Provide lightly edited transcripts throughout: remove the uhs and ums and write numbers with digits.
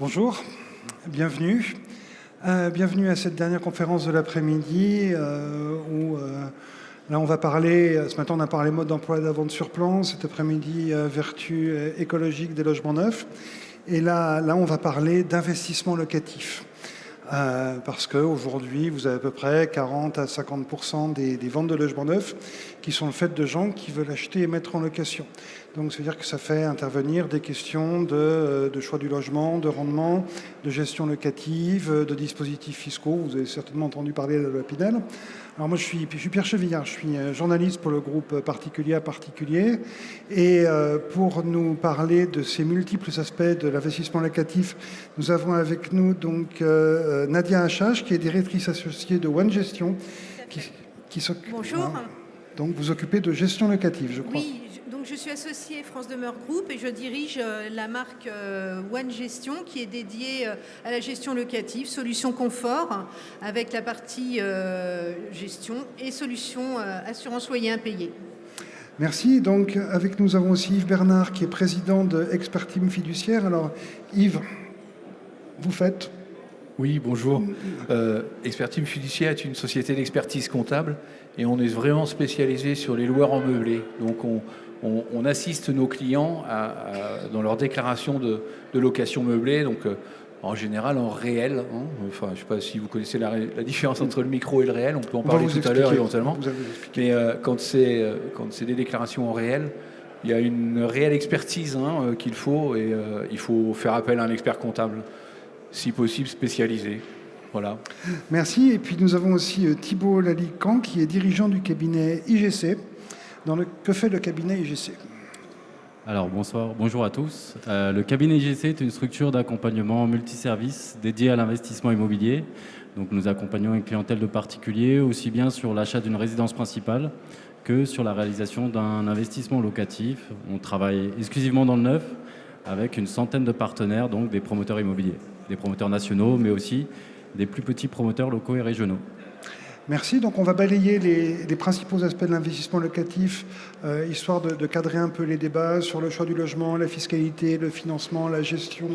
Bonjour, bienvenue. Bienvenue à cette dernière conférence de l'après-midi où là on va parler, ce matin on a parlé mode d'emploi et de la vente sur plan, cet après-midi vertu écologique des logements neufs. Et là on va parler d'investissement locatif. Parce qu'aujourd'hui, vous avez à peu près 40 à 50% des ventes de logements neufs qui sont le fait de gens qui veulent acheter et mettre en location. Donc, c'est-à-dire que ça fait intervenir des questions de choix du logement, de rendement, de gestion locative, de dispositifs fiscaux. Vous avez certainement entendu parler de la loi Pinel. Alors moi, je suis Pierre Chevillard, je suis journaliste pour le groupe Particulier à Particulier. Et pour nous parler de ces multiples aspects de l'investissement locatif, nous avons avec nous donc Nadia Achache, qui est directrice associée de One Gestion. Qui s'occupe. Bonjour. Donc vous occupez de gestion locative, je crois. Oui, donc je suis associée France Demeure Group et je dirige la marque One Gestion qui est dédiée à la gestion locative, solution confort, avec la partie gestion et solution assurance loyer impayé. Merci. Donc avec nous avons aussi Yves Bernard qui est président de Expert Team Fiduciaire. Alors Yves, vous faites... Oui, bonjour. Expert Team Fiduciaire est une société d'expertise comptable et on est vraiment spécialisé sur les loueurs en meublé. Donc on assiste nos clients dans leur déclaration de location meublée, donc en général en réel. Enfin, je ne sais pas si vous connaissez la différence entre le micro et le réel, on peut en parler tout à l'heure éventuellement. Mais quand c'est des déclarations en réel, il y a une réelle expertise qu'il faut et il faut faire appel à un expert comptable, si possible spécialisé. Voilà. Merci. Et puis nous avons aussi Thibault Lalican qui est dirigeant du cabinet IGC. Que fait le cabinet IGC ? Alors bonjour à tous. Le cabinet IGC est une structure d'accompagnement multiservice dédiée à l'investissement immobilier. Donc nous accompagnons une clientèle de particuliers aussi bien sur l'achat d'une résidence principale que sur la réalisation d'un investissement locatif. On travaille exclusivement dans le neuf avec une centaine de partenaires, donc des promoteurs immobiliers, des promoteurs nationaux, mais aussi des plus petits promoteurs locaux et régionaux. Merci. Donc on va balayer les principaux aspects de l'investissement locatif, histoire de cadrer un peu les débats sur le choix du logement, la fiscalité, le financement, la gestion,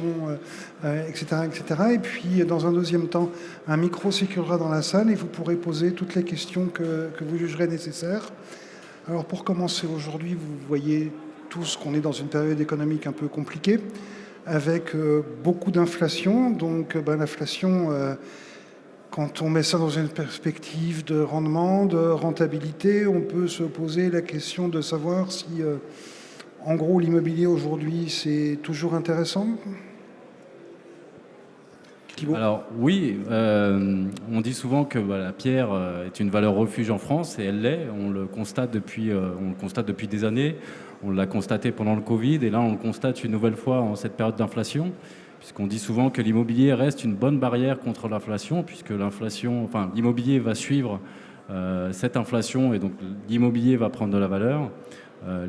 etc., etc. Et puis dans un deuxième temps, un micro circulera dans la salle et vous pourrez poser toutes les questions que vous jugerez nécessaires. Alors pour commencer aujourd'hui, vous voyez tous qu'on est dans une période économique un peu compliquée, avec beaucoup d'inflation. Donc l'inflation, quand on met ça dans une perspective de rendement, de rentabilité, on peut se poser la question de savoir si, en gros, l'immobilier aujourd'hui, c'est toujours intéressant. Thibault ? Alors oui, on dit souvent que la pierre est une valeur refuge en France, et elle l'est. On le constate depuis des années. On l'a constaté pendant le Covid, et là on le constate une nouvelle fois en cette période d'inflation, puisqu'on dit souvent que l'immobilier reste une bonne barrière contre l'inflation, puisque l'immobilier va suivre cette inflation, et donc l'immobilier va prendre de la valeur.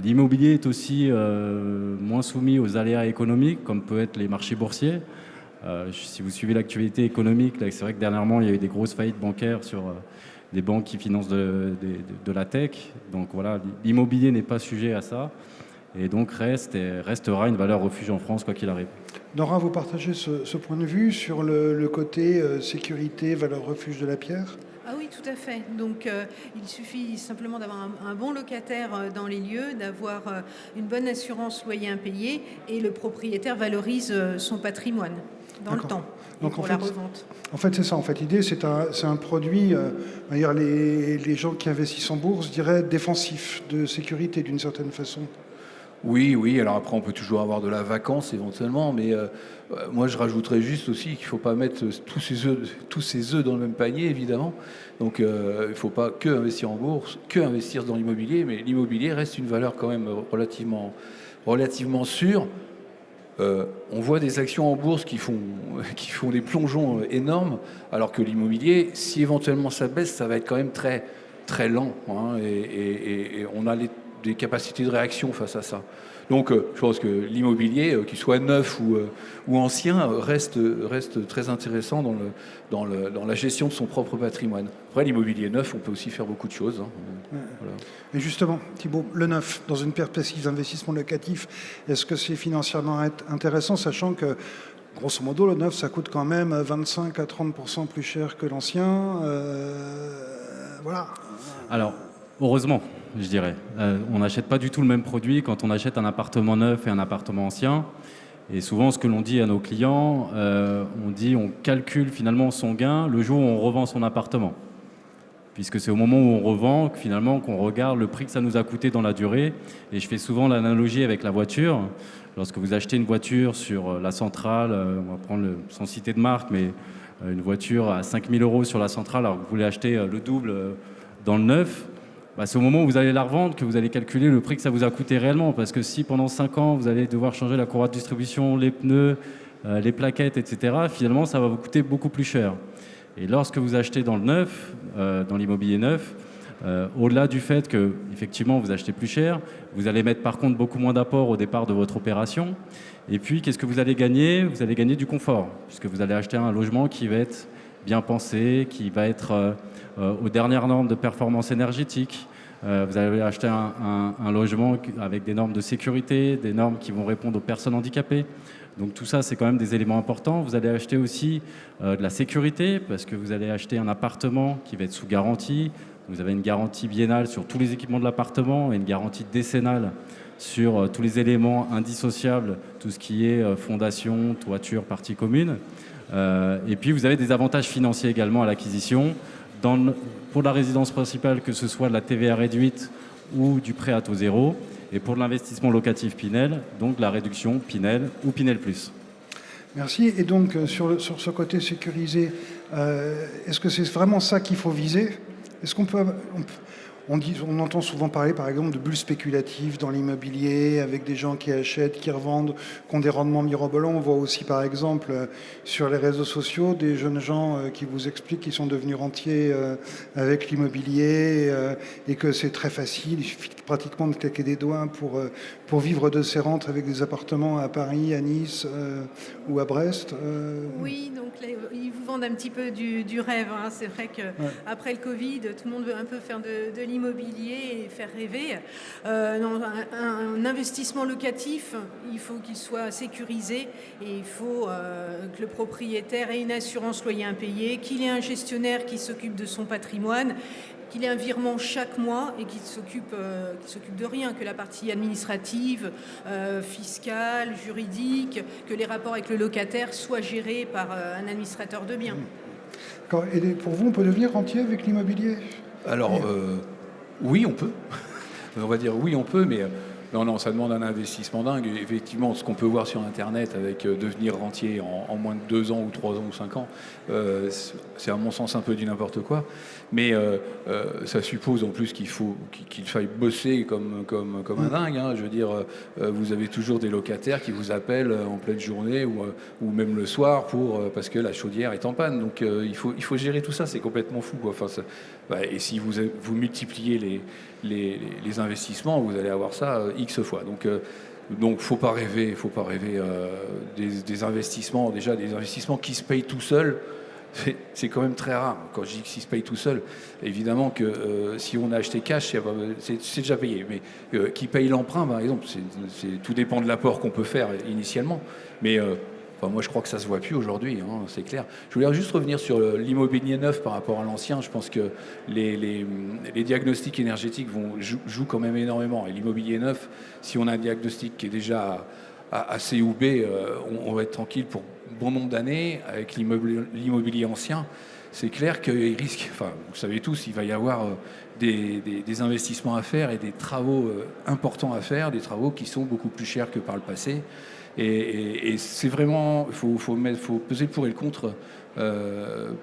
L'immobilier est aussi moins soumis aux aléas économiques, comme peut être les marchés boursiers. Si vous suivez l'actualité économique, là, c'est vrai que dernièrement, il y a eu des grosses faillites bancaires sur des banques qui financent de la tech. Donc voilà, l'immobilier n'est pas sujet à ça. Et donc restera une valeur refuge en France, quoi qu'il arrive. Nora, vous partagez ce point de vue sur le côté sécurité, valeur refuge de la pierre ? Ah oui, tout à fait. Donc, il suffit simplement d'avoir un bon locataire dans les lieux, d'avoir une bonne assurance loyer impayé, et le propriétaire valorise son patrimoine dans le temps. Donc pour la revente. En fait, c'est ça. En fait, l'idée, c'est un produit. D'ailleurs, les gens qui investissent en bourse diraient défensif, de sécurité d'une certaine façon. Oui. Alors après, on peut toujours avoir de la vacance éventuellement, mais moi, je rajouterais juste aussi qu'il ne faut pas mettre tous ses œufs dans le même panier, évidemment. Donc, il ne faut pas que investir en bourse, que investir dans l'immobilier, mais l'immobilier reste une valeur quand même relativement sûre. On voit des actions en bourse qui font des plongeons énormes, alors que l'immobilier, si éventuellement ça baisse, ça va être quand même très, très lent. Et on a des capacités de réaction face à ça. Donc je pense que l'immobilier, qu'il soit neuf ou ancien, reste très intéressant dans la gestion de son propre patrimoine. Après, l'immobilier neuf, on peut aussi faire beaucoup de choses. Voilà. Et justement, Thibault, le neuf, dans une perspective d'investissement locatif, est-ce que c'est financièrement intéressant, sachant que grosso modo, le neuf, ça coûte quand même 25 à 30% plus cher que l'ancien. Voilà. Alors, heureusement, je dirais. On n'achète pas du tout le même produit quand on achète un appartement neuf et un appartement ancien. Et souvent, ce que l'on dit à nos clients, on calcule finalement son gain le jour où on revend son appartement. Puisque c'est au moment où on revend que finalement qu'on regarde le prix que ça nous a coûté dans la durée. Et je fais souvent l'analogie avec la voiture. Lorsque vous achetez une voiture sur la centrale, on va prendre sans citer de marque, mais une voiture à 5 000 € sur la centrale, alors que vous voulez acheter le double dans le neuf, c'est au moment où vous allez la revendre que vous allez calculer le prix que ça vous a coûté réellement. Parce que si pendant 5 ans, vous allez devoir changer la courroie de distribution, les pneus, les plaquettes, etc., finalement, ça va vous coûter beaucoup plus cher. Et lorsque vous achetez dans le neuf, dans l'immobilier neuf, au-delà du fait que effectivement vous achetez plus cher, vous allez mettre par contre beaucoup moins d'apport au départ de votre opération. Et puis, qu'est-ce que vous allez gagner ? Vous allez gagner du confort, puisque vous allez acheter un logement qui va être bien pensé, qui va être aux dernières normes de performance énergétique. Vous allez acheter un logement avec des normes de sécurité, des normes qui vont répondre aux personnes handicapées. Donc tout ça, c'est quand même des éléments importants. Vous allez acheter aussi de la sécurité, parce que vous allez acheter un appartement qui va être sous garantie. Vous avez une garantie biennale sur tous les équipements de l'appartement et une garantie décennale sur tous les éléments indissociables, tout ce qui est fondation, toiture, partie commune. Et puis vous avez des avantages financiers également à l'acquisition. Pour la résidence principale, que ce soit de la TVA réduite ou du prêt à taux zéro. Et pour l'investissement locatif Pinel, donc la réduction Pinel ou Pinel Plus. Merci. Et donc, sur ce côté sécurisé, est-ce que c'est vraiment ça qu'il faut viser ? Est-ce qu'on peut... On entend souvent parler, par exemple, de bulles spéculatives dans l'immobilier, avec des gens qui achètent, qui revendent, qui ont des rendements mirobolants. On voit aussi, par exemple, sur les réseaux sociaux, des jeunes gens qui vous expliquent qu'ils sont devenus rentiers avec l'immobilier et que c'est très facile. Il suffit pratiquement de claquer des doigts pour vivre de ces rentes avec des appartements à Paris, à Nice ou à Brest. Oui, donc là, ils vous vendent un petit peu du rêve. Hein. C'est vrai qu'après le Covid, tout le monde veut un peu faire de l'immobilier et faire rêver. Un investissement locatif, il faut qu'il soit sécurisé et il faut que le propriétaire ait une assurance loyer impayé, qu'il ait un gestionnaire qui s'occupe de son patrimoine, qu'il ait un virement chaque mois et qu'il s'occupe de rien, que la partie administrative, fiscale, juridique, que les rapports avec le locataire soient gérés par un administrateur de biens. Et pour vous, on peut devenir rentier avec l'immobilier ? Alors, oui, on peut. On va dire oui, on peut, mais non, ça demande un investissement dingue. Effectivement, ce qu'on peut voir sur Internet avec devenir rentier en moins de 2 ans ou 3 ans ou 5 ans, c'est à mon sens un peu du n'importe quoi. Mais ça suppose en plus qu'il faille bosser comme un dingue. Hein. Je veux dire, vous avez toujours des locataires qui vous appellent en pleine journée ou même le soir parce que la chaudière est en panne. Donc il faut gérer tout ça, c'est complètement fou, quoi. Enfin, et si vous multipliez les investissements, vous allez avoir ça X fois. Donc faut pas rêver des investissements, déjà des investissements qui se payent tout seuls. C'est quand même très rare. Quand je dis qu'ils se payent tout seul, évidemment que si on a acheté cash, c'est déjà payé. Mais qui paye l'emprunt, par exemple, tout dépend de l'apport qu'on peut faire initialement. Mais moi, je crois que ça se voit plus aujourd'hui, hein, c'est clair. Je voulais juste revenir sur l'immobilier neuf par rapport à l'ancien. Je pense que les diagnostics énergétiques jouent quand même énormément. Et l'immobilier neuf, si on a un diagnostic qui est déjà à C ou B, on va être tranquille pour bon nombre d'années. Avec l'immobilier ancien, c'est clair qu'il risque, enfin vous savez tous, il va y avoir des investissements à faire et des travaux importants à faire, des travaux qui sont beaucoup plus chers que par le passé. Et c'est vraiment, il faut peser le pour et le contre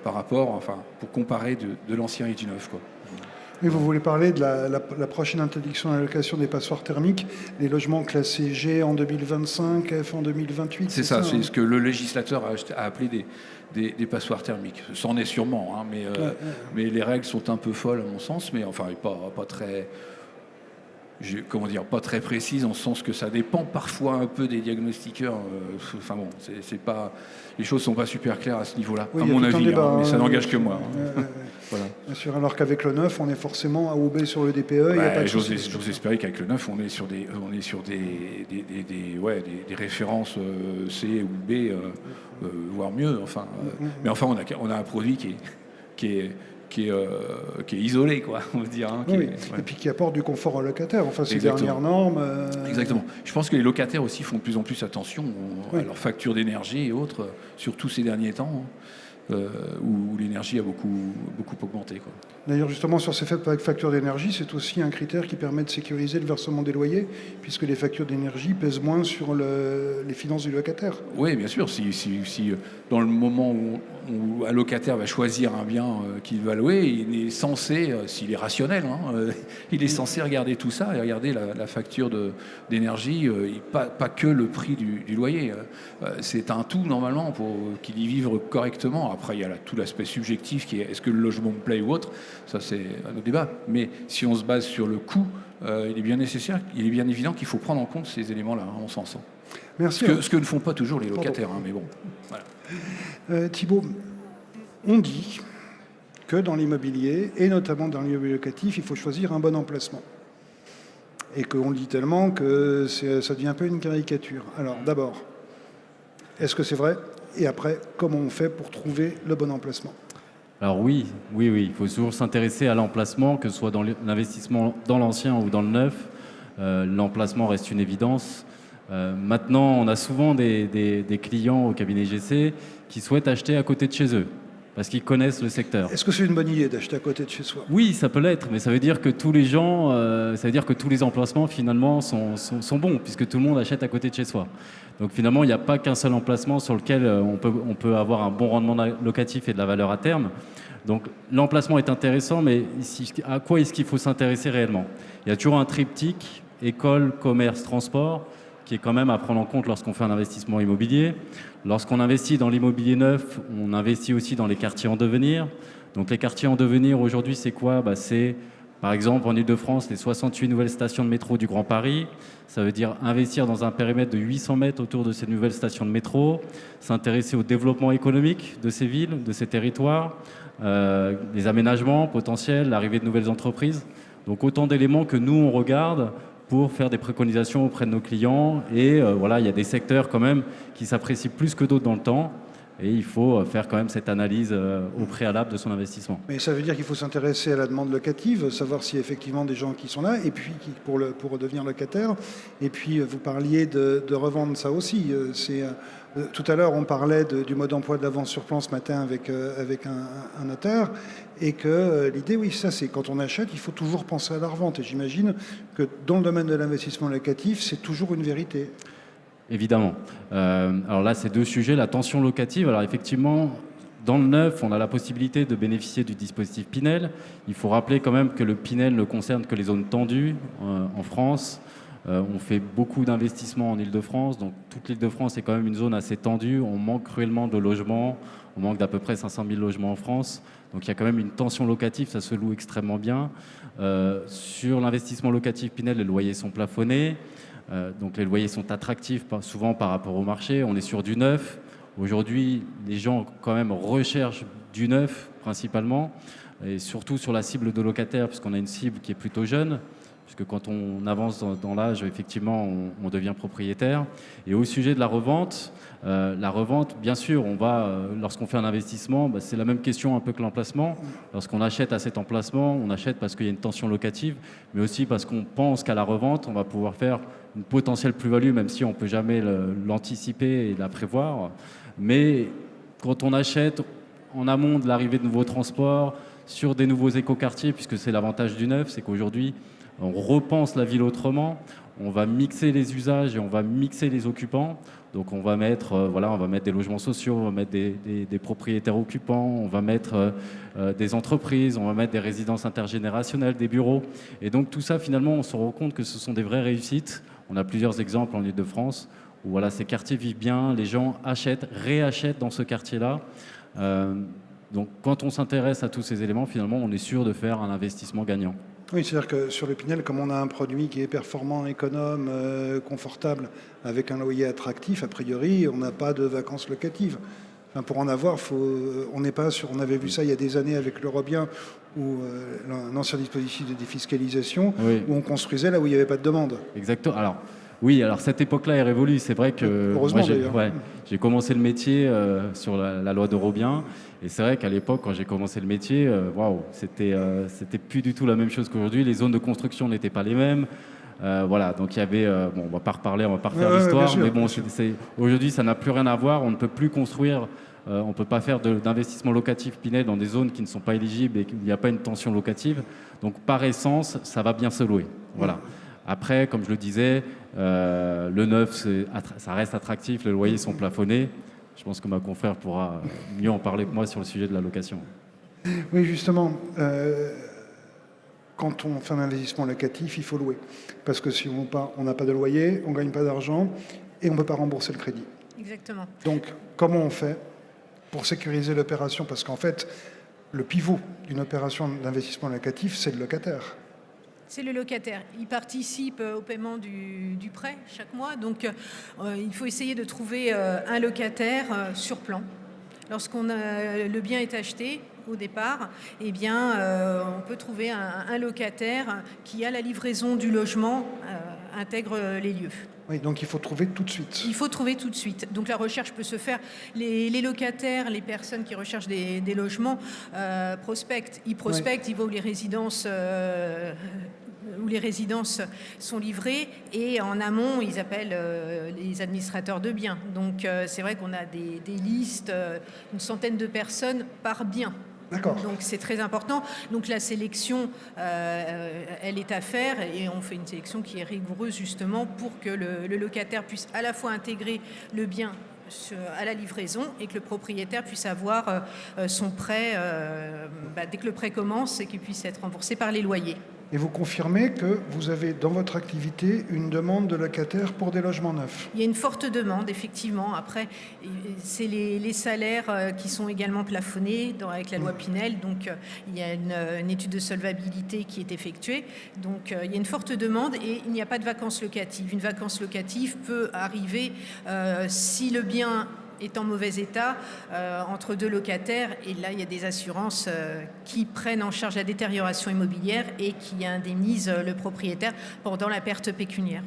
par rapport, enfin, pour comparer de l'ancien et du neuf, quoi. Et vous voulez parler de la prochaine interdiction à la location des passoires thermiques, les logements classés G en 2025, F en 2028. C'est ça, c'est ce que le législateur a appelé des passoires thermiques. Ça en est sûrement, hein, mais les règles sont un peu folles à mon sens, mais enfin pas très... comment dire, pas très précise, en ce sens que ça dépend parfois un peu des diagnostiqueurs. Enfin bon, c'est pas, les choses sont pas super claires à ce niveau-là, Oui, à il y a mon tout un avis, débat, mais ça n'engage que moi. Voilà. Bien sûr, alors qu'avec le 9, on est forcément A ou B sur le DPE. Il y a pas de J'ose souci. espérer qu'avec le 9, on est sur des références C ou B, voire mieux. Enfin, mais enfin, on a un produit qui est isolé, quoi, on va dire. Hein, Oui, et puis qui apporte du confort aux locataires. Enfin, ces Exactement. dernières normes. Exactement. Je pense que les locataires aussi font de plus en plus attention à Oui. leurs factures d'énergie et autres, surtout ces derniers temps, où l'énergie a beaucoup augmenté, quoi. D'ailleurs, justement, sur ces factures d'énergie, c'est aussi un critère qui permet de sécuriser le versement des loyers, puisque les factures d'énergie pèsent moins sur les finances du locataire. Oui, bien sûr. Si dans le moment où un locataire va choisir un bien qu'il va louer, il est censé, s'il est rationnel, il est censé regarder tout ça et regarder la facture d'énergie, et pas que le prix du loyer. C'est un tout, normalement, pour qu'il y vive correctement. Après, il y a tout l'aspect subjectif qui est est-ce que le logement me plaît ou autre. Ça, c'est un autre débat. Mais si on se base sur le coût, il est bien nécessaire, il est bien évident qu'il faut prendre en compte ces éléments-là, à mon sens. Merci. Ce que ne font pas toujours les locataires, mais bon. Voilà. Thibault, on dit que dans l'immobilier, et notamment dans l'immobilier locatif, il faut choisir un bon emplacement. Et qu'on le dit tellement que ça devient un peu une caricature. Alors, d'abord, est-ce que c'est vrai? Et après, comment on fait pour trouver le bon emplacement? Alors oui, il faut toujours s'intéresser à l'emplacement, que ce soit dans l'investissement dans l'ancien ou dans le neuf. L'emplacement reste une évidence. Maintenant, on a souvent des clients au cabinet GC qui souhaitent acheter à côté de chez eux, parce qu'ils connaissent le secteur. Est-ce que c'est une bonne idée d'acheter à côté de chez soi? Oui, ça peut l'être, mais ça veut dire que tous les gens, ça veut dire que tous les emplacements finalement sont bons, puisque tout le monde achète à côté de chez soi. Donc finalement, il n'y a pas qu'un seul emplacement sur lequel on peut avoir un bon rendement locatif et de la valeur à terme. Donc l'emplacement est intéressant, mais à quoi est-ce qu'il faut s'intéresser réellement? Il y a toujours un triptyque, école, commerce, transport, qui est quand même à prendre en compte lorsqu'on fait un investissement immobilier. Lorsqu'on investit dans l'immobilier neuf, on investit aussi dans les quartiers en devenir. Donc les quartiers en devenir, aujourd'hui, c'est quoi? C'est, par exemple, en Ile-de-France, les 68 nouvelles stations de métro du Grand Paris. Ça veut dire investir dans un périmètre de 800 mètres autour de ces nouvelles stations de métro, s'intéresser au développement économique de ces villes, de ces territoires, les aménagements potentiels, l'arrivée de nouvelles entreprises. Donc autant d'éléments que nous, on regarde pour faire des préconisations auprès de nos clients. Et voilà, il y a des secteurs quand même qui s'apprécient plus que d'autres dans le temps. Et il faut faire quand même cette analyse au préalable de son investissement. Mais ça veut dire qu'il faut s'intéresser à la demande locative, savoir s'il y a effectivement des gens qui sont là, et puis pour devenir locataire. Et puis vous parliez de revendre ça aussi. Tout à l'heure, on parlait du mode d'emploi de l'avance sur plan ce matin avec un notaire. Et que l'idée, oui, ça c'est quand on achète, il faut toujours penser à la revente. Et j'imagine que dans le domaine de l'investissement locatif, c'est toujours une vérité. Évidemment. Alors là, c'est deux sujets. La tension locative, alors effectivement, dans le neuf, on a la possibilité de bénéficier du dispositif Pinel. Il faut rappeler quand même que le Pinel ne concerne que les zones tendues en France. On fait beaucoup d'investissements en Ile-de-France, donc toute l'Île-de-France est quand même une zone assez tendue. On manque cruellement de logements, on manque d'à peu près 500 000 logements en France. Donc il y a quand même une tension locative, ça se loue extrêmement bien. Sur l'investissement locatif Pinel, les loyers sont plafonnés. Donc les loyers sont attractifs souvent par rapport au marché. On est sur du neuf. Aujourd'hui, les gens quand même recherchent du neuf principalement, et surtout sur la cible de locataires, puisqu'on a une cible qui est plutôt jeune, puisque quand on avance dans l'âge, effectivement, on devient propriétaire. Et au sujet de la revente, bien sûr, lorsqu'on fait un investissement, c'est la même question un peu que l'emplacement. Lorsqu'on achète à cet emplacement, on achète parce qu'il y a une tension locative, mais aussi parce qu'on pense qu'à la revente, on va pouvoir faire une potentielle plus-value, même si on ne peut jamais l'anticiper et la prévoir. Mais quand on achète en amont de l'arrivée de nouveaux transports, sur des nouveaux écoquartiers, puisque c'est l'avantage du neuf, c'est qu'aujourd'hui, on repense la ville autrement, on va mixer les usages et on va mixer les occupants. Donc on va mettre, des logements sociaux, on va mettre des propriétaires occupants, on va mettre des entreprises, on va mettre des résidences intergénérationnelles, des bureaux. Et donc tout ça, finalement, on se rend compte que ce sont des vraies réussites. On a plusieurs exemples en Ile-de-France où ces quartiers vivent bien, les gens achètent, réachètent dans ce quartier-là. Donc quand on s'intéresse à tous ces éléments, finalement, on est sûr de faire un investissement gagnant. Oui, c'est-à-dire que sur le Pinel, comme on a un produit qui est performant, économe, confortable, avec un loyer attractif, a priori, on n'a pas de vacances locatives. Enfin, pour en avoir, on n'est pas sur. On avait vu ça il y a des années avec l'Eurobien, ou un ancien dispositif de défiscalisation, Oui. où on construisait là où il n'y avait pas de demande. Exactement. Alors, oui, alors cette époque-là est révolue. C'est vrai que Heureusement, moi, d'ailleurs. j'ai commencé le métier sur la loi d'Eurobien. Et c'est vrai qu'à l'époque, quand j'ai commencé le métier, waouh, c'était plus du tout la même chose qu'aujourd'hui. Les zones de construction n'étaient pas les mêmes. Voilà, donc il y avait, bon, on va pas reparler, on va pas refaire Ouais, l'histoire, bien sûr, mais bon, bien sûr. aujourd'hui, ça n'a plus rien à voir. On ne peut plus construire, on peut pas faire d'investissement locatif Pinel dans des zones qui ne sont pas éligibles et qu'il n'y a pas une tension locative. Donc, par essence, ça va bien se louer. Voilà. Après, comme je le disais, le neuf, ça reste attractif, les loyers sont plafonnés. Je pense que ma confrère pourra mieux en parler que moi sur le sujet de la location. Oui, justement, quand on fait un investissement locatif, il faut louer. Parce que si on n'a pas de loyer, on ne gagne pas d'argent et on ne peut pas rembourser le crédit. Exactement. Donc, comment on fait pour sécuriser l'opération? Parce qu'en fait, le pivot d'une opération d'investissement locatif, c'est le locataire. C'est le locataire. Il participe au paiement du prêt chaque mois. Donc, il faut essayer de trouver un locataire sur plan. Le bien est acheté au départ, eh bien, on peut trouver un locataire qui, à la livraison du logement, intègre les lieux. Oui, donc il faut trouver tout de suite. Il faut trouver tout de suite. Donc la recherche peut se faire. Les locataires, les personnes qui recherchent des logements prospectent. Ils prospectent, oui. Ils vont où les résidences sont livrées et en amont, ils appellent les administrateurs de biens. Donc c'est vrai qu'on a des listes, une centaine de personnes par bien. D'accord. Donc c'est très important. Donc la sélection, elle est à faire et on fait une sélection qui est rigoureuse justement pour que le locataire puisse à la fois intégrer le bien à la livraison et que le propriétaire puisse avoir son prêt dès que le prêt commence et qu'il puisse être remboursé par les loyers. Et vous confirmez que vous avez dans votre activité une demande de locataires pour des logements neufs? Il y a une forte demande, effectivement. Après, c'est les salaires qui sont également plafonnés avec la loi Pinel. Donc, il y a une étude de solvabilité qui est effectuée. Donc, il y a une forte demande et il n'y a pas de vacances locatives. Une vacance locative peut arriver si le bien est en mauvais état entre deux locataires et là il y a des assurances qui prennent en charge la détérioration immobilière et qui indemnisent le propriétaire pendant la perte pécuniaire.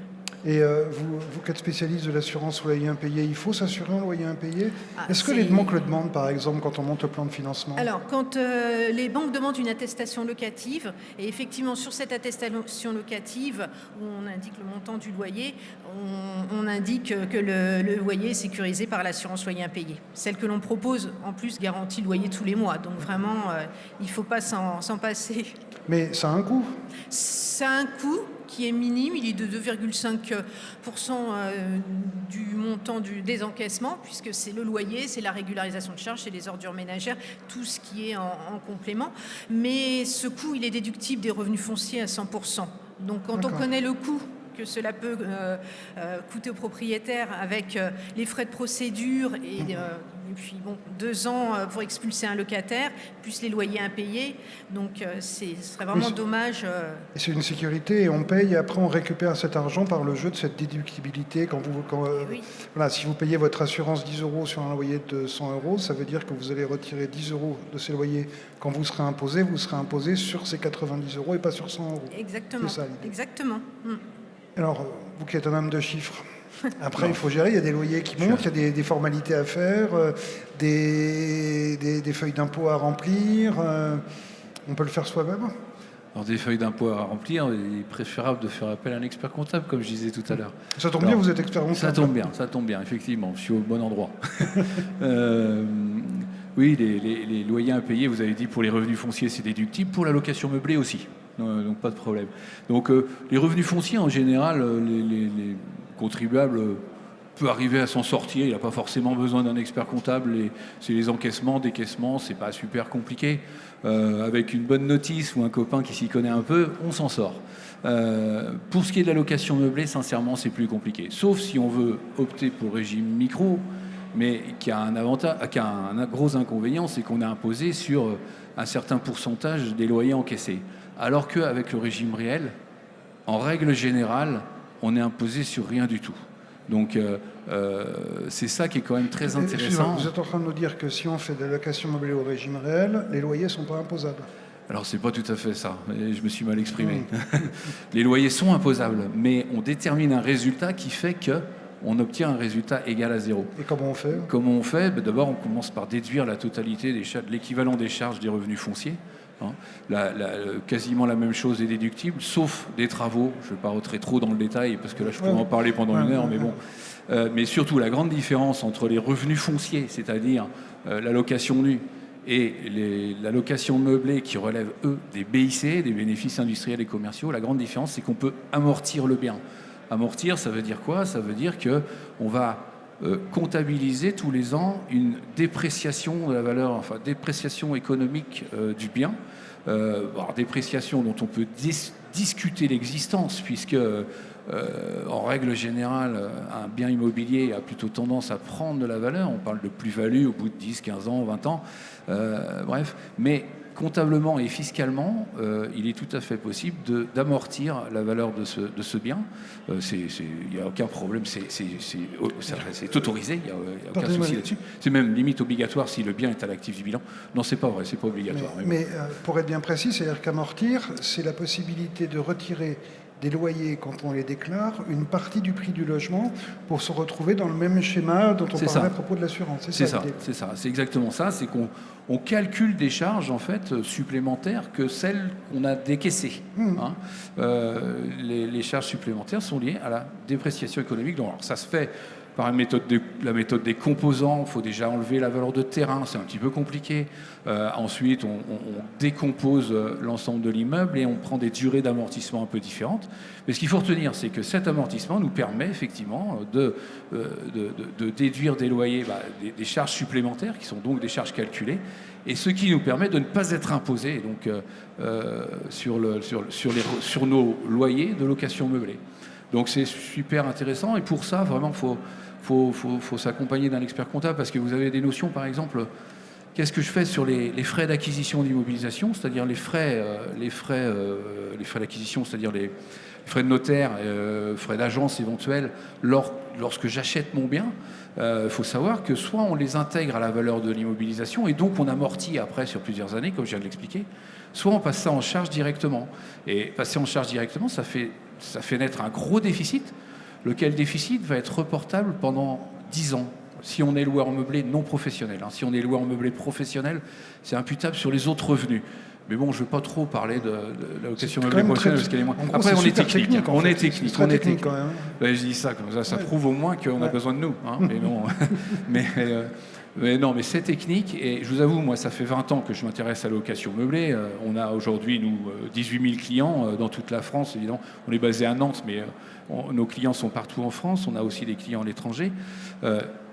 Et vous qui êtes spécialiste de l'assurance loyer impayé, il faut s'assurer un loyer impayé? Est-ce que les banques le demandent, par exemple, quand on monte le plan de financement? Alors, quand les banques demandent une attestation locative, et effectivement, sur cette attestation locative, où on indique le montant du loyer, on indique que le loyer est sécurisé par l'assurance loyer impayé. Celle que l'on propose, en plus, garantit le loyer tous les mois. Donc, vraiment, il ne faut pas s'en passer. Mais ça a un coût? Ça a un coût qui est minime, il est de 2,5% du montant des encaissements, puisque c'est le loyer, c'est la régularisation de charges, c'est les ordures ménagères, tout ce qui est en complément. Mais ce coût, il est déductible des revenus fonciers à 100%. Donc quand on connaît le coût que cela peut coûter au propriétaire avec les frais de procédure et puis 2 ans pour expulser un locataire, plus les loyers impayés. Donc ce serait vraiment dommage. Et c'est une sécurité et on paye et après on récupère cet argent par le jeu de cette déductibilité. Oui. Voilà, si vous payez votre assurance 10 € sur un loyer de 100 €, ça veut dire que vous allez retirer 10 € de ces loyers. Quand vous serez imposé sur ces 90 € et pas sur 100 €. Exactement. C'est ça l'idée. Exactement. Alors, vous qui êtes un homme de chiffres, après il faut gérer, il y a des loyers qui montent, il y a des formalités à faire, des feuilles d'impôt à remplir, on peut le faire soi-même? Alors des feuilles d'impôt à remplir, il est préférable de faire appel à un expert comptable, comme je disais tout à l'heure. Ça tombe bien, vous êtes expert comptable. Ça tombe bien, effectivement, je suis au bon endroit. Oui, les loyers impayés, vous avez dit, pour les revenus fonciers, c'est déductible, pour la location meublée aussi. Donc pas de problème. Donc les revenus fonciers, en général, les contribuables peuvent arriver à s'en sortir. Il n'a pas forcément besoin d'un expert comptable. C'est les encaissements, décaissements, c'est pas super compliqué. Avec une bonne notice ou un copain qui s'y connaît un peu, on s'en sort. Pour ce qui est de la location meublée, sincèrement, c'est plus compliqué. Sauf si on veut opter pour le régime micro, mais qui a un gros inconvénient, c'est qu'on est imposé sur un certain pourcentage des loyers encaissés. alors qu'avec le régime réel, en règle générale, on est imposé sur rien du tout. Donc c'est ça qui est quand même très intéressant. Vous êtes en train de nous dire que si on fait de la location meublée au régime réel, les loyers ne sont pas imposables. Alors c'est pas tout à fait ça, je me suis mal exprimé. Les loyers sont imposables, mais on détermine un résultat qui fait qu'on obtient un résultat égal à 0. Et comment on fait? Comment on fait? D'abord, on commence par déduire la totalité de l'équivalent des charges des revenus fonciers. Quasiment la même chose est déductible, sauf des travaux. Je ne vais pas rentrer trop dans le détail, parce que là, je pourrais en parler pendant une heure, mais bon. Mais surtout, la grande différence entre les revenus fonciers, c'est-à-dire la location nue, et la location meublée qui relève, eux, des BIC, des bénéfices industriels et commerciaux, la grande différence, c'est qu'on peut amortir le bien. Amortir, ça veut dire quoi? Ça veut dire qu'on va comptabiliser tous les ans une dépréciation de la valeur, enfin dépréciation économique du bien. Dépréciation dont on peut discuter l'existence, puisque en règle générale, un bien immobilier a plutôt tendance à prendre de la valeur. On parle de plus-value au bout de 10, 15 ans, 20 ans, bref. Mais comptablement et fiscalement, il est tout à fait possible d'amortir la valeur de ce bien. Il n'y a aucun problème, c'est autorisé, il n'y a aucun souci là-dessus. C'est même limite obligatoire si le bien est à l'actif du bilan. Non, c'est pas vrai, c'est pas obligatoire. Mais pour être bien précis, c'est-à-dire qu'amortir, c'est la possibilité de retirer des loyers, quand on les déclare, une partie du prix du logement pour se retrouver dans le même schéma dont on parlait à propos de l'assurance. C'est ça, c'est exactement ça. C'est qu'on calcule des charges en fait supplémentaires que celles qu'on a décaissées. Les charges supplémentaires sont liées à la dépréciation économique. Donc, alors, ça se fait par la méthode des composants. Il faut déjà enlever la valeur de terrain, c'est un petit peu compliqué. Ensuite, on décompose l'ensemble de l'immeuble et on prend des durées d'amortissement un peu différentes. Mais ce qu'il faut retenir, c'est que cet amortissement nous permet effectivement de déduire des loyers, des charges supplémentaires, qui sont donc des charges calculées, et ce qui nous permet de ne pas être imposé donc, sur nos loyers de location meublée. Donc c'est super intéressant, et pour ça, vraiment, faut s'accompagner d'un expert comptable, parce que vous avez des notions, par exemple, qu'est-ce que je fais sur les frais d'acquisition d'immobilisation, c'est-à-dire les frais d'acquisition, c'est-à-dire les frais de notaire, frais d'agence éventuels, lorsque j'achète mon bien. Faut savoir que soit on les intègre à la valeur de l'immobilisation, et donc on amortit après sur plusieurs années, comme je viens de l'expliquer, soit on passe ça en charge directement. Et passer en charge directement, ça fait naître un gros déficit, lequel déficit va être reportable pendant 10 ans. Si on est loueur meublé non professionnel. Si on est loueur meublé professionnel, c'est imputable sur les autres revenus. Mais bon, je ne veux pas trop parler de la location meublée professionnelle, parce qu'elle est moins... Après, on est technique. On est technique. On est technique quand même. Je dis ça, comme ça prouve au moins qu'on a besoin de nous. Mais non. Mais non, mais c'est technique, et je vous avoue, moi, ça fait 20 ans que je m'intéresse à la location meublée. On a aujourd'hui, nous, 18 000 clients dans toute la France, évidemment. On est basé à Nantes, mais nos clients sont partout en France. On a aussi des clients à l'étranger,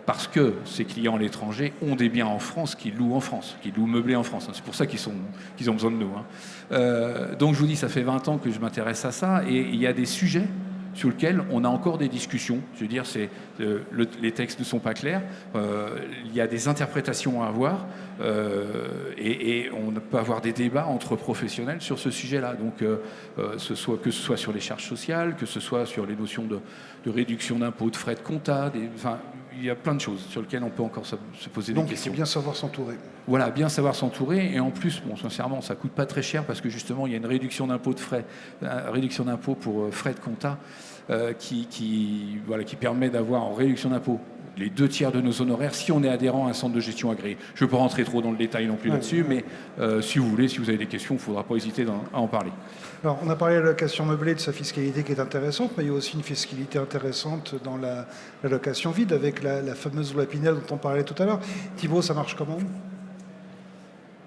parce que ces clients à l'étranger ont des biens en France qu'ils louent en France, qu'ils louent meublés en France. C'est pour ça qu'ils ont besoin de nous. Donc, je vous dis, ça fait 20 ans que je m'intéresse à ça, et il y a des sujets sur lequel on a encore des discussions. Je veux dire, les textes ne sont pas clairs, il y a des interprétations à avoir, et on peut avoir des débats entre professionnels sur ce sujet-là. Donc, que ce soit sur les charges sociales, que ce soit sur les notions de réduction d'impôts, de frais de compta, il y a plein de choses sur lesquelles on peut encore se poser des questions. Donc, c'est bien savoir s'entourer. Voilà, bien savoir s'entourer. Et en plus, sincèrement, ça ne coûte pas très cher, parce que justement, il y a une réduction d'impôts réduction d'impôts pour frais de compta qui permet d'avoir en réduction d'impôts les 2/3 de nos honoraires si on est adhérent à un centre de gestion agréé. Je ne veux pas rentrer trop dans le détail non plus là-dessus, mais si vous voulez, si vous avez des questions, il ne faudra pas hésiter à en parler. Alors, on a parlé de la location meublée, de sa fiscalité qui est intéressante, mais il y a aussi une fiscalité intéressante dans la location vide, avec la fameuse loi Pinel dont on parlait tout à l'heure. Thibault, ça marche comment ?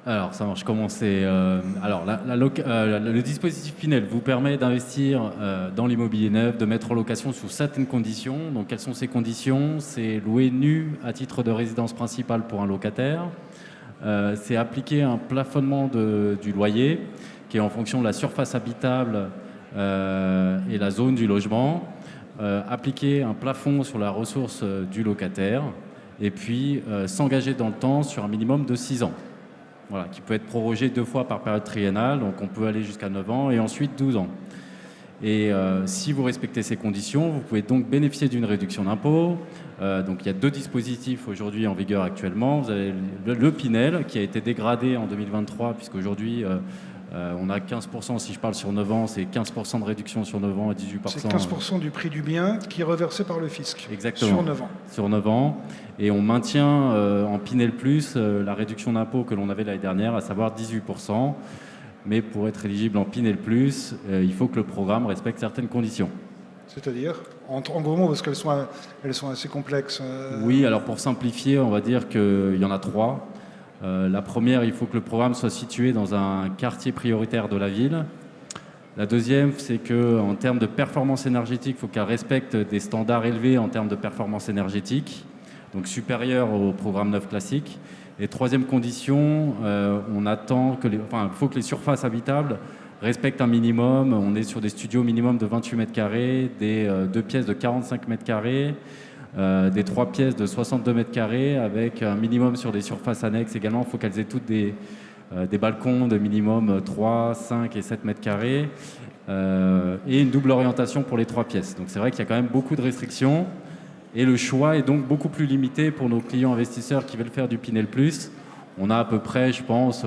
Alors, ça marche comment ? Le dispositif Pinel vous permet d'investir dans l'immobilier neuf, de mettre en location sous certaines conditions. Donc, quelles sont ces conditions ? C'est louer nu à titre de résidence principale pour un locataire. C'est appliquer un plafonnement du loyer qui est en fonction de la surface habitable et la zone du logement. Appliquer un plafond sur la ressource du locataire. Et puis, s'engager dans le temps sur un minimum de 6 ans. voilà, qui peut être prorogé 2 fois par période triennale, donc on peut aller jusqu'à 9 ans et ensuite 12 ans. Et si vous respectez ces conditions, vous pouvez donc bénéficier d'une réduction d'impôt. Donc il y a 2 dispositifs aujourd'hui en vigueur actuellement. Vous avez le Pinel qui a été dégradé en 2023 puisqu'aujourd'hui on a 15%, si je parle sur 9 ans, c'est 15% de réduction sur 9 ans et 18%. C'est 15% du prix du bien qui est reversé par le fisc. Exactement. Sur 9 ans. Sur 9 ans. Et on maintient en Pinel Plus la réduction d'impôt que l'on avait l'année dernière, à savoir 18%. Mais pour être éligible en Pinel Plus, il faut que le programme respecte certaines conditions. C'est-à-dire, en gros mots, parce qu'elles sont assez complexes. Oui, alors pour simplifier, on va dire qu'il y en a 3. La première, il faut que le programme soit situé dans un quartier prioritaire de la ville. La deuxième, c'est qu'en termes de performance énergétique, il faut qu'elle respecte des standards élevés en termes de performance énergétique, donc supérieurs au programme 9 classique. Et troisième condition, on attend que il faut que les surfaces habitables respectent un minimum. On est sur des studios minimum de 28 mètres carrés, des 2 pièces de 45 mètres carrés, des 3 pièces de 62 mètres carrés, avec un minimum sur des surfaces annexes également. Il faut qu'elles aient toutes des balcons de minimum 3, 5 et 7 mètres carrés, et une double orientation pour les 3 pièces. Donc c'est vrai qu'il y a quand même beaucoup de restrictions. Et le choix est donc beaucoup plus limité pour nos clients investisseurs qui veulent faire du Pinel Plus. On a à peu près, je pense,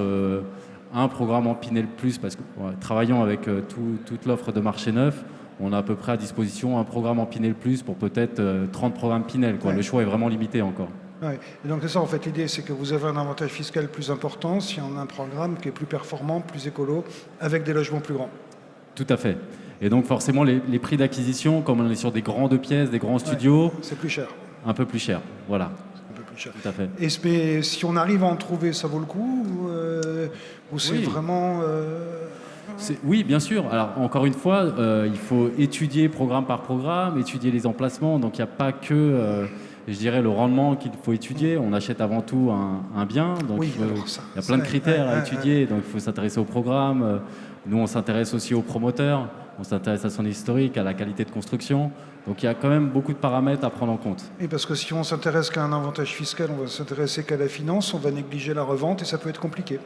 un programme en Pinel Plus, parce que travaillant avec toute l'offre de marché neuf, on a à peu près à disposition un programme en Pinel Plus pour peut-être 30 programmes Pinel. Ouais. Le choix est vraiment limité encore. Ouais. Et donc c'est ça, en fait, l'idée, c'est que vous avez un avantage fiscal plus important si on a un programme qui est plus performant, plus écolo, avec des logements plus grands. Tout à fait. Et donc forcément, les prix d'acquisition, comme on est sur des grands 2 pièces, des grands studios... c'est plus cher. Un peu plus cher, voilà. Un peu plus cher. Tout à fait. Et si on arrive à en trouver, ça vaut le coup ou c'est vraiment... Oui, bien sûr. Alors, encore une fois, il faut étudier programme par programme, étudier les emplacements. Donc, il n'y a pas que, je dirais, le rendement qu'il faut étudier. On achète avant tout un bien. Donc, oui, il y a plein de critères à étudier. Donc, il faut s'intéresser au programme. Nous, on s'intéresse aussi au promoteur. On s'intéresse à son historique, à la qualité de construction. Donc, il y a quand même beaucoup de paramètres à prendre en compte. Et parce que si on s'intéresse qu'à un avantage fiscal, on va s'intéresser qu'à la finance, on va négliger la revente et ça peut être compliqué.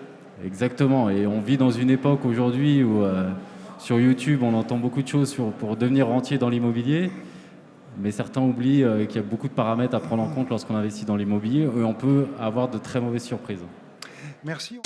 Exactement, et on vit dans une époque aujourd'hui où sur YouTube on entend beaucoup de choses pour devenir rentier dans l'immobilier, mais certains oublient qu'il y a beaucoup de paramètres à prendre en compte lorsqu'on investit dans l'immobilier et on peut avoir de très mauvaises surprises. Merci.